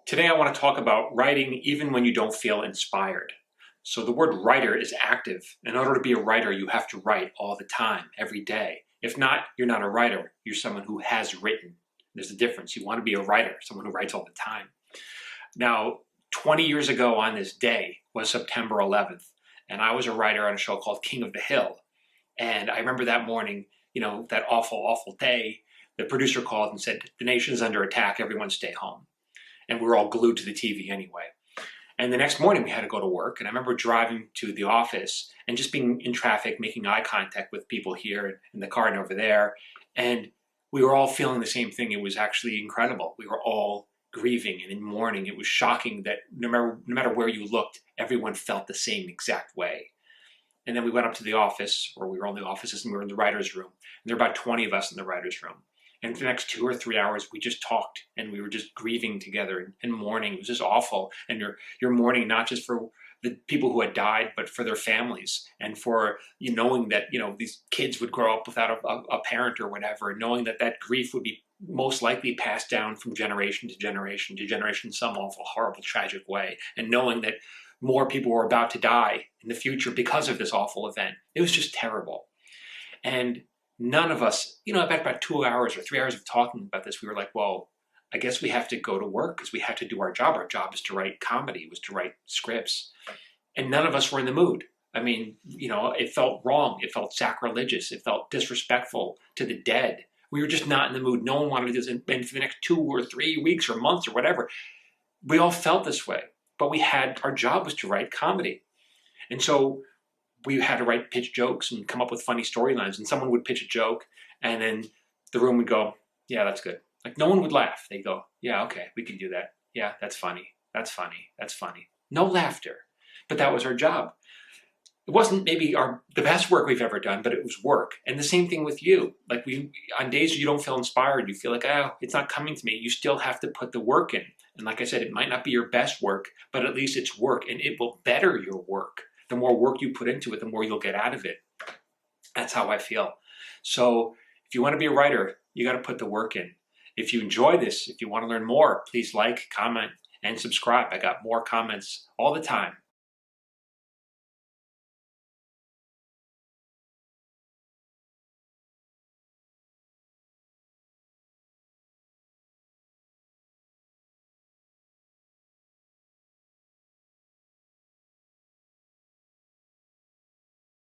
Today I want to talk about writing even when you don't feel inspired. So the word writer is active. In order to be a writer, you have to write all the time, every day. If not, you're not a writer. You're someone who has written. There's a difference. You want to be a writer, someone who writes all the time. Now, 20 years ago on this day was September 11th, and I was a writer on a show called King of the Hill. And I remember that morning, that awful, awful day, the producer called and said, "The nation's under attack, everyone stay home." And we were all glued to the TV anyway. And the next morning we had to go to work, and I remember driving to the office and just being in traffic, making eye contact with people here in the car and over there, and we were all feeling the same thing. It was actually incredible. We were all grieving and in mourning. It was shocking that no matter where you looked, everyone felt the same exact way. And then we went up to the office, or we were in the offices, and we were in the writer's room. And there were about 20 of us in the writer's room. And for the next 2 or 3 hours, we just talked, and we were just grieving together and mourning. It was just awful. And you're mourning not just for the people who had died, but for their families, and for knowing that these kids would grow up without a parent or whatever, and knowing that that grief would be most likely passed down from generation to generation in some awful, horrible, tragic way, and knowing that more people were about to die in the future because of this awful event. It was just terrible. And none of us, after about 2 hours or 3 hours of talking about this, we were like, well, I guess we have to go to work because we have to do our job. Our job is to write comedy, was to write scripts. And none of us were in the mood. I mean, it felt wrong. It felt sacrilegious. It felt disrespectful to the dead. We were just not in the mood. No one wanted to do this. And for the next 2 or 3 weeks or months or whatever, we all felt this way. But our job was to write comedy. And so we had to pitch jokes and come up with funny storylines, and someone would pitch a joke, and then the room would go, "Yeah, that's good." Like, no one would laugh. They'd go, "Yeah, okay, we can do that. Yeah, that's funny. That's funny. That's funny." No laughter. But that was our job. It wasn't maybe the best work we've ever done, but it was work. And the same thing with you. Like, on days you don't feel inspired, you feel like, oh, it's not coming to me. You still have to put the work in. And like I said, it might not be your best work, but at least it's work, and it will better your work. The more work you put into it, the more you'll get out of it. That's how I feel. So if you want to be a writer, you got to put the work in. If you enjoy this, if you want to learn more, please like, comment, and subscribe. I got more comments all the time.